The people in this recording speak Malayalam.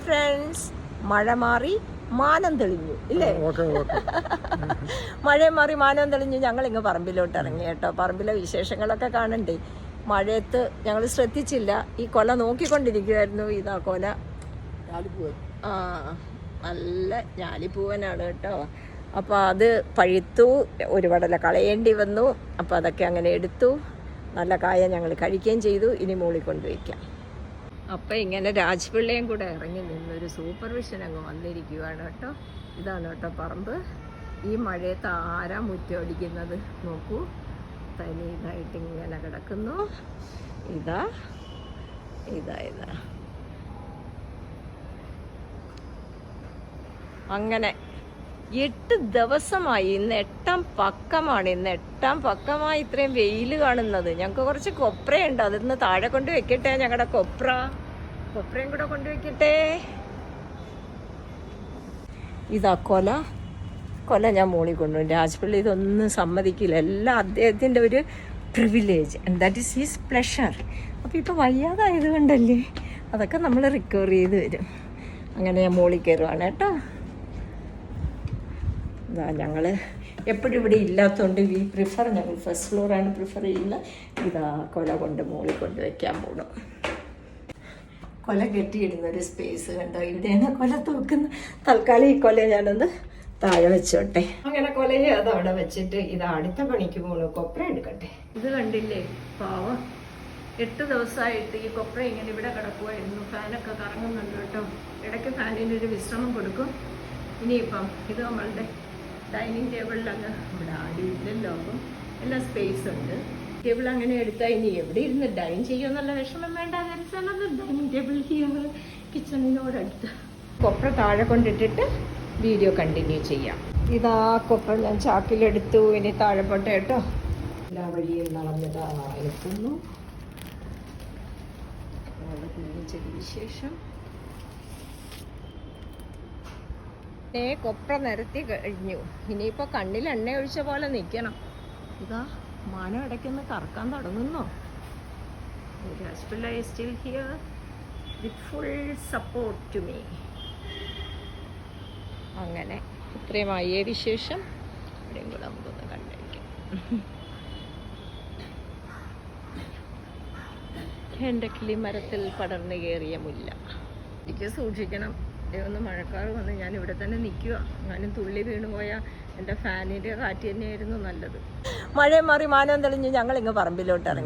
ഫ്രണ്ട്സ്, മഴ മാറി മാനം തെളിഞ്ഞു ഇല്ലേ? മഴ മാറി മാനം തെളിഞ്ഞു. ഞങ്ങളിങ്ങ് പറമ്പിലോട്ട് ഇറങ്ങി കേട്ടോ. പറമ്പിലെ വിശേഷങ്ങളൊക്കെ കാണണ്ടേ. മഴയത്ത് ഞങ്ങൾ ശ്രദ്ധിച്ചില്ല, ഈ കൊല നോക്കിക്കൊണ്ടിരിക്കുമായിരുന്നു. ഇതാ കൊല, ആ നല്ല ഞാലിപ്പൂവനാണ് കേട്ടോ. അപ്പോൾ അത് പഴുത്തു, ഒരു വടല കളയേണ്ടി വന്നു. അപ്പോൾ അതൊക്കെ അങ്ങനെ എടുത്തു. നല്ല കായ ഞങ്ങൾ കഴിക്കുകയും ചെയ്തു. ഇനി മൂളി കൊണ്ടുവയ്ക്കാം. അപ്പം ഇങ്ങനെ രാജ്പിള്ളയും കൂടെ ഇറങ്ങി നിന്നൊരു സൂപ്പർവിഷൻ അങ്ങ് വന്നിരിക്കുകയാണ് കേട്ടോ. ഇതാണ് കേട്ടോ പറമ്പ്. ഈ മഴയത്ത് ആരാ മുറ്റമടിക്കുന്നത് നോക്കൂ. തനി ഇതായിട്ട് ഇങ്ങനെ കിടക്കുന്നു. ഇതാ ഇതാ ഇതാ അങ്ങനെ 8 ദിവസമായി. ഇന്ന് 8ാം പക്കമാണ്. ഇന്ന് 8ാം പക്കമായി ഇത്രയും വെയിൽ കാണുന്നത്. ഞങ്ങൾക്ക് കുറച്ച് കൊപ്രയുണ്ട്, അതിന്ന് താഴെ കൊണ്ട് വെക്കട്ടെ. ഞങ്ങളുടെ കൊപ്രയും കൂടെ കൊണ്ടുവയ്ക്കട്ടെ. ഇതാ കൊല ഞാൻ മോളി കൊണ്ടുപോകും. രാജ്പിള്ളി ഇതൊന്നും സമ്മതിക്കില്ല. എല്ലാം അദ്ദേഹത്തിൻ്റെ ഒരു privilege and that is his pleasure. അപ്പോൾ ഇപ്പോൾ വയ്യാതായത് കൊണ്ടല്ലേ, അതൊക്കെ നമ്മൾ റിക്കവർ ചെയ്ത് വരും. അങ്ങനെ ഞാൻ മോളി കയറുവാണ് കേട്ടോ. ഇതാ ഞങ്ങൾ എപ്പോഴും ഇവിടെ ഇല്ലാത്തതുകൊണ്ട് ഞങ്ങൾ ഫസ്റ്റ് ഫ്ലോറാണ് പ്രിഫർ ചെയ്യുന്നത്. ഇതാ കൊല കൊണ്ട് മോളിൽ കൊണ്ട് വയ്ക്കാൻ പോകണം. കൊല കെട്ടിയിടുന്നൊരു സ്പേസ് കണ്ടോ. ഇവിടെയാണ് കൊല തൂക്കുന്നത്. തൽക്കാലം ഈ കൊല ഞാനൊന്ന് താഴെ വെച്ചോട്ടെ. അങ്ങനെ കൊലയെ അത് അവിടെ വെച്ചിട്ട് ഇത് അടുത്ത പണിക്ക് പോകണം. കൊപ്ര എടുക്കട്ടെ. ഇത് കണ്ടില്ലേ പാവം, 8 ദിവസമായിട്ട് ഈ കൊപ്ര ഇങ്ങനെ ഇവിടെ കിടക്കുമായിരുന്നു. ഫാനൊക്കെ കറങ്ങുന്നുണ്ട് കേട്ടോ. ഇടയ്ക്ക് ഫാനിനൊരു വിശ്രമം കൊടുക്കും. ഇനിയിപ്പം ഇത് നമ്മളുടെ ഡൈനിങ് ടേബിളിലങ്ങ് ഇവിടെ ആടിയില്ലല്ലോ. അപ്പം എല്ലാ സ്പേസ് ഉണ്ട്. ടേബിൾ അങ്ങനെ എടുത്താൽ ഇനി എവിടെ ഇരുന്ന് ഡൈൻ ചെയ്യുമെന്നുള്ള വിഷമം വേണ്ട. ഡൈനിങ് ടേബിൾ ഹിയർ കിച്ചണിനോടടുത്ത്. കൊപ്ര താഴെ കൊണ്ടിട്ടിട്ട് വീഡിയോ കണ്ടിന്യൂ ചെയ്യാം. ഇതാ കൊപ്ര ഞാൻ ചാക്കിലെടുത്തു. ഇനി താഴെ പോട്ടെ കേട്ടോ. എല്ലാ വഴിയും നടന്നതാ എത്തുന്നു. വിശേഷം കൊപ്ര നിരത്തി കഴിഞ്ഞു. ഇനിയിപ്പോൾ കണ്ണിൽ എണ്ണ ഒഴിച്ച പോലെ നിൽക്കണം. ഇതാ മാനം ഇടയ്ക്കൊന്ന് കറക്കാൻ തുടങ്ങുന്നോ. Rajpillai is still here with full support to me. അങ്ങനെ ഇത്രയുമായേ വിശേഷം. ഇവിടെയും കൂടെ നമുക്കൊന്ന് കണ്ടിരിക്കാം. എൻ്റെ കിളിമരത്തിൽ പടർന്നു കയറിയ മുല്ല. എനിക്ക് സൂക്ഷിക്കണം. ഒന്ന് മഴക്കാറ് വന്ന് ഞാൻ ഇവിടെ തന്നെ നിൽക്കുക. ഞാനും തുള്ളി വീണു പോയാൽ എൻ്റെ ഫാനിൻ്റെ കാറ്റ് തന്നെയായിരുന്നു നല്ലത്. മഴ മാറി മാനം തെളിഞ്ഞ് ഞങ്ങളിങ്ങ് പറമ്പിലോട്ട് ഇറങ്ങി.